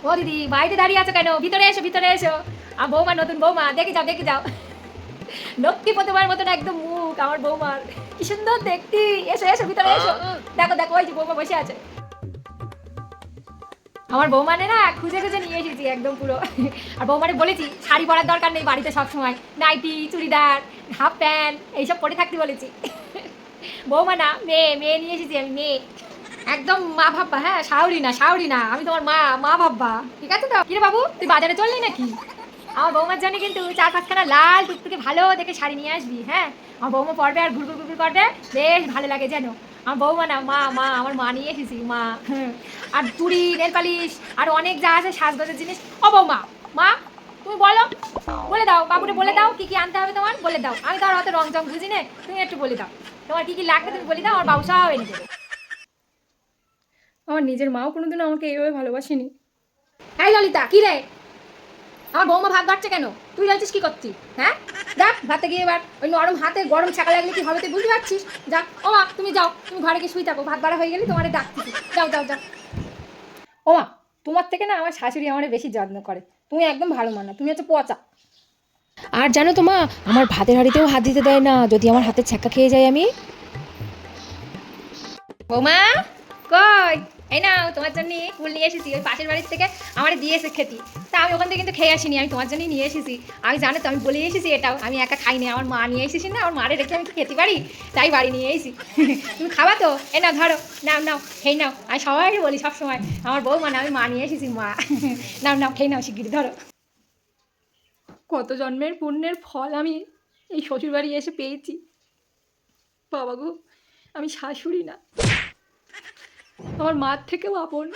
ও দিদি বাইরে দাঁড়িয়ে আছো কেন? ভিতরে এসো, ভিতরে এসো। বৌমা, নতুন বৌমা, দেখে যাও, দেখে যাও। লক্ষ্মী প্রতিমার মতন একদম মুখ আমার বৌমার, কি সুন্দর দেখতি। এসো এসো, ভিতরে এসো। দেখো দেখো, ওই যে বৌমা বসে আছে। আমার বৌমানে না খুঁজে খুঁজে নিয়ে এসেছি একদম পুরো। আর বৌমানে বলেছি শাড়ি পরার দরকার নেই বাড়িতে, সবসময় নাইটি, চুড়িদার, হাফ প্যান্ট এইসব পরে থাকতে বলেছি। বৌমা না, মেয়ে, মেয়ে নিয়ে এসেছি আমি, মেয়ে। একদম মা ভাববা, হ্যাঁ, শাওরি না, শাওরি না, আমি তোমার মা, মা ভাববা, ঠিক আছে তো? কিরে বাবু, তুই বাজারে চললি নাকি? আমার বৌমার জন্য কিন্তু 4-5খানা লাল টুকটুকে ভালো দেখে শাড়ি নিয়ে আসবি, হ্যাঁ। আমার বৌমা পরবে আর ঘুরঘুর ঘুরঘুর করবে, বেশ ভালো লাগে যেন। আমার বৌমা না, মা, মা, আমার মা নিয়ে এসেছি, মা। আর চুড়ি, নেল পালিশ, আর অনেক যা আছে সাজগোজের জিনিস। ও বৌমা, মা, তুমি বলো, বলে দাও বাবুরে, বলে দাও কি কি আনতে হবে তোমার, বলে দাও। আমি তো আর অত রং চং বুঝি না, তুমি একটু বলে দাও তোমার কি কি লাগবে, তুমি বলে দাও, আমার বাবু সব এনে দেবে। আমার নিজের মাও কোনোদিনও আমাকে এইভাবে ভালোবাসেনি। এই ললিতা, কি রে? আমার বৌমা ভাত বাড়ছে কেন? তুই যাচ্ছিস কি করছিস? হ্যাঁ, যা ভাতে গিয়ে এবার ওই নরম হাতে গরম ছাকা লাগলে কি হবে তুই বুঝতে পারছিস? যা, ও মা, তুমি যাও, তুমি ঘরে গিয়ে শুই থাকো, ভাত বাড়া হয়ে গেলে তোমার ডাকতেছি, যাও যাও যাও। ও মা, তোমার থেকে না আমার শাশুড়ি আমার বেশি যত্ন করে, তুমি একদম ভালো মানা, তুমি হচ্ছে পচা। আর জানো তো মা, আমার ভাতের হাঁড়িতেও হাত দিতে দেয় না যদি আমার হাতের ছ্যাঁকা খেয়ে যাই আমি। বৌমা, কই? এই নাও তোমার জন্য ফুল নিয়ে এসেছি, ওই পাশের বাড়ির থেকে আমার দিয়েছে খেতে। তা আমি ওখান থেকে কিন্তু খেয়ে আসিনি, আমি তোমার জন্যই নিয়ে এসেছি। আমি জানো তো, আমি বলে এসেছি এটাও আমি একা খাইনি, আমার মা নিয়ে এসেছি না, আমার মারে রেখে আমি কি খেতে পারি, তাই বাড়ি নিয়ে এসেছি। তুমি খাবা তো? এ নাও, ধরো, নাও নাও, খেয়ে নাও। আমি সবাইকে বলি সবসময় আমার বৌমা না, আমি মা নিয়ে এসেছি, মা। নাও নাও, খেয়ে নাও শিগগিরি, ধরো। কত জন্মের পুণ্যের ফল আমি এই শ্বশুরবাড়ি এসে পেয়েছি। বাবা গো, আমি শাশুড়ি না, আমার মার থেকেও আপন।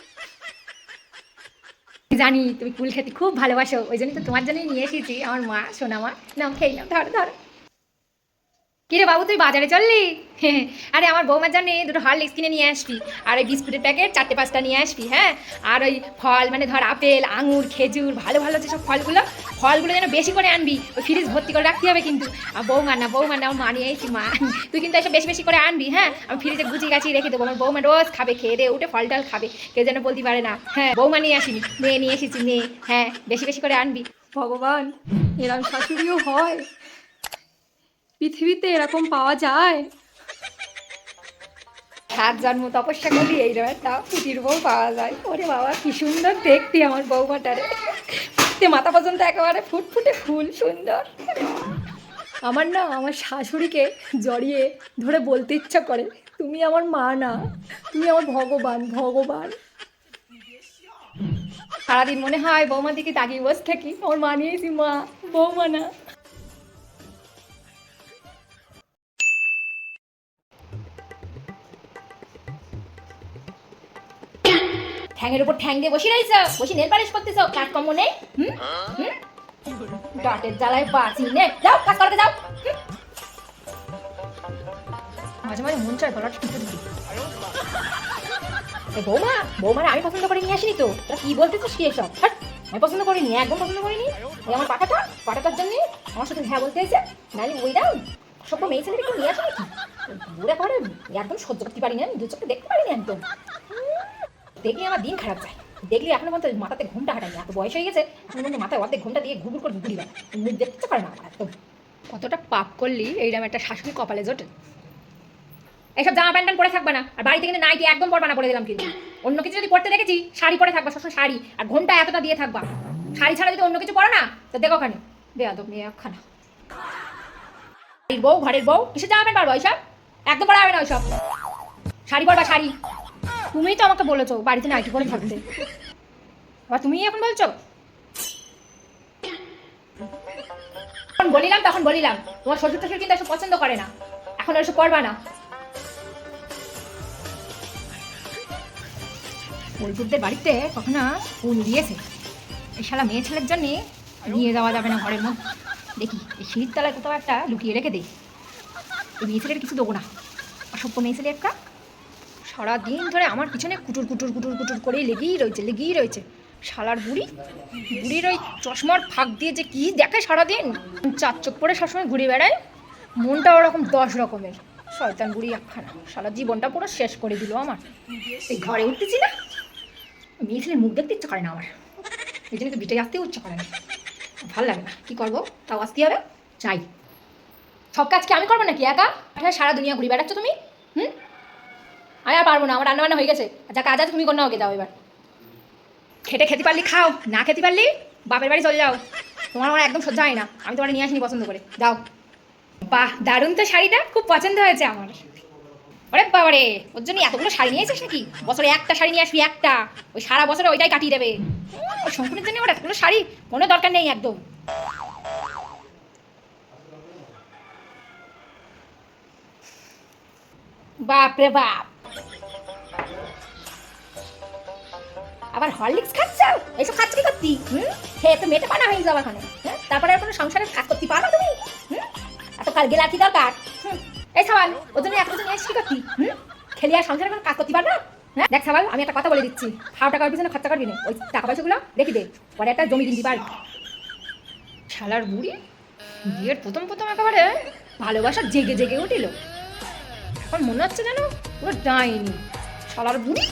জানি তুমি কুল খেতে খুব ভালোবাসো, ওই জন্য তো তোমার জন্যই নিয়ে এসেছি, আমার মা, সোনা মা। নাও খেয়ে নাও, ধরো ধরো। কিরে বাবু, তুই বাজারে চললি? আরে আমার বৌমার জন্য দুটো হরলিক্স কিনে নিয়ে আসবি, আর ওই বিস্কুটের প্যাকেট 4-5টা নিয়ে আসবি, হ্যাঁ। আর ওই ফল, মানে ধর আপেল, আঙুর, খেজুর, ভালো ভালো যেসব ফলগুলো, ফলগুলো যেন বেশি করে আনবি, ওই ফ্রিজ ভর্তি করে রাখতে হবে কিন্তু। আর বৌমা না, বৌমা না, আমার মা নিয়ে এসেছি, মা। তুই কিন্তু এসব বেশি বেশি করে আনবি, হ্যাঁ। আমি ফ্রিজে গুছিয়ে গাছিয়ে রেখে দেবো, আমার বৌমা রোজ খাবে, খেয়ে দিয়ে উঠে ফল টল খাবে, কেউ যেন বলতে পারে না। হ্যাঁ, বৌমা নিয়ে আসিনি, মেয়ে নিয়ে এসেছি, মেয়ে, হ্যাঁ, বেশি বেশি করে আনবি। ভগবান, এরকম শাশুড়িও হয়? পৃথিবীতে এরকম পাওয়া যায়? 7 জন্ম তপস্যা করলি এইরকম একটা পুটির বউ পাওয়া যায়। ওরে বাবা, কি সুন্দর দেখতি আমার বৌমাটারে, মাথা পর্যন্ত একেবারে ফুটফুটে ফুল সুন্দর। আমার না, আমার শাশুড়িকে জড়িয়ে ধরে বলতে ইচ্ছা করে, তুমি আমার মা না, তুমি আমার ভগবান, ভগবান। সারাদিন মনে হয় বৌমার দিকে তাকিয়ে বসে থাকি, আমার মা নিয়েছি, মা, বৌমা না। ঠ্যাংয়ের উপর ঠ্যাং দিয়ে বসে রয়েছ, বসে নেল পালিশ করতেছ, কাজকর্ম নেই? হুম হুম, ডাটের জ্বালায় বাঁচি নে, যাও কাজ করতে যাও। মাঝে মাঝে মন চায় গলাটা টিপে দিতে। বৌমা, বৌমারা আমি পছন্দ করে নিয়ে আসিনি তো, তোরা কি বলতেছিস কি এসব? হাট, আমি পছন্দ করিনি, একদম পছন্দ করিনি। ওই আমার পাটাটা, পাটাটার জন্য আমার সাথে হ্যাঁ বলতে হয়েছে, নাহলে ওই দাও সব মেয়ে ছেলেকে কেউ নিয়ে আসে নাকি? বুড়া করে একদম সহ্য করতে পারিনি, আমি দু চোখে দেখতে পারিনি একদম। দেখলে আমার দিন খারাপ যায়, দেখলে এখনো পর্যন্ত মাথাতে ঘুমটা হাঁটানি, এত বয়স হয়ে গেছে এখন পর্যন্ত মাথায় অর্ধেক ঘুমটা দিয়ে ঘুরঘুর করে ঘুরি দেয়, মুখ দেখতে পারে না একদম। কতটা পাপ করলি এইরকম একটা শাশুড়ি কপালে জোটে। এইসব জামা প্যান্ট পরে থাকবে না, আর বাড়িতে কিন্তু নাইটি একদম পরবা না বলে দিলাম কিন্তু। অন্য কিছু যদি পড়তে দেখেছি, শাড়ি পরে থাকবা, সবসময় শাড়ি, আর ঘন্টা এতটা দিয়ে থাকবা। শাড়ি ছাড়া যদি অন্য কিছু পড়ো না, তো দেখো ওখানে বেয়াদব মেয়ে একখানা। বউ, ঘরের বউ, কিসের জামা প্যান্ট পারবো ওইসব? একদম পরা হবে না ওইসব, শাড়ি পরবা, শাড়ি। তুমিই তো আমাকে বলেছো বাড়িতে নাইটি পরে থাকতে, আবার তুমি এখন বলছো? তখন বলিলাম, তখন বলিলাম তোমার শ্বশুর টশুর কিন্তু এসব পছন্দ করে না, এখন এসব করবা না। বৈদ্যুতের বাড়িতে কখনো ফুল দিয়েছে, এই শালা মেয়ে ছেলের জন্যে নিয়ে যাওয়া যাবে না ঘরের মধ্যে। দেখি এই সিঁড়ির তলায় কোথাও একটা লুকিয়ে রেখে দিই, এই মেয়ে ছেলের কিছু দেবো না, অসভ্য মেয়ে ছেলে একটা, সারাদিন ধরে আমার পিছনে কুটুর কুটুর কুটুর কুটুর করেই লেগেই রয়েছে, লেগেই রয়েছে। শালার বুড়ি, বুড়ির ওই চশমার ফাঁক দিয়ে যে কি দেখে সারাদিন, 4 চোখ পরে সবসময় ঘুরে বেড়ায়, মনটা ওরকম 10 রকমের। শয়তান বুড়ি একখানা, সারা জীবনটা পুরো শেষ করে দিল আমার। এই ঘরে উঠতেছি না, মেয়ে ছেলের মুখ দেখতে ইচ্ছে করে না আমার। এই জন্য তো বিটে আসতেও ইচ্ছা করে না, ভালো লাগে না, কী করবো, তাও আসতে হবে, চাই। সব কাজ কি আমি করবো নাকি একা? সারা দুনিয়া ঘুরে বেড়াচ্ছ তুমি। আমি আর পারবো না, আমার রান্নাবান্না হয়ে গেছে, যা কাজ আছে তুমি কোনো ওকে যাও এবার। খেটে খেতে পারলি খাও, না খেতে পারলি বাপের বাড়ি চলে যাও, তোমার আমার একদম সহ্য হয় না, আমি তোমার নিয়ে আসিনি পছন্দ করে, যাও। বাহ, দারুণ তো শাড়িটা, খুব পছন্দ হয়েছে আমার। ওরে বাবারে, ওর জন্য এতগুলো শাড়ি নিয়েছিস নাকি? বছরে একটা শাড়ি নিয়ে আসবি, একটা, ওই সারা বছরে ওইটাই কাটিয়ে দেবে। ওই শঙ্কুরের জন্য ওর এতগুলো শাড়ি কোনো দরকার নেই একদম। বাপ রে বাপ, আবার হরলিক্স খাচ্ছ? এইসব খাচ্ছ কি করতি? খেয়ে তো মেটে পানা হয়ে যাবে ওখানে। তারপরে আর কোনো সংসারের কাজ করতে পারো তুমি? এত কাল গেলে আর কি দরকার? এই সাবাল, ওর জন্য এত কিছু নিয়ে আসছি কি করতি? খেলি আর সংসারের কোনো কাজ করতে পারো না? হ্যাঁ দেখ সাবাল, আমি একটা কথা বলে দিচ্ছি, খাওয়া টাকার পিছনে খরচা করবি না, ওই টাকা পয়সাগুলো রেখে দে, পরে একটা জমি কিনতে পারবি। শালার বুড়ি বিয়ের প্রথম প্রথম একেবারে ভালোবাসা জেগে জেগে উঠিল, এখন মনে হচ্ছে যেন পুরো ডাইনি। শালার বুড়ি।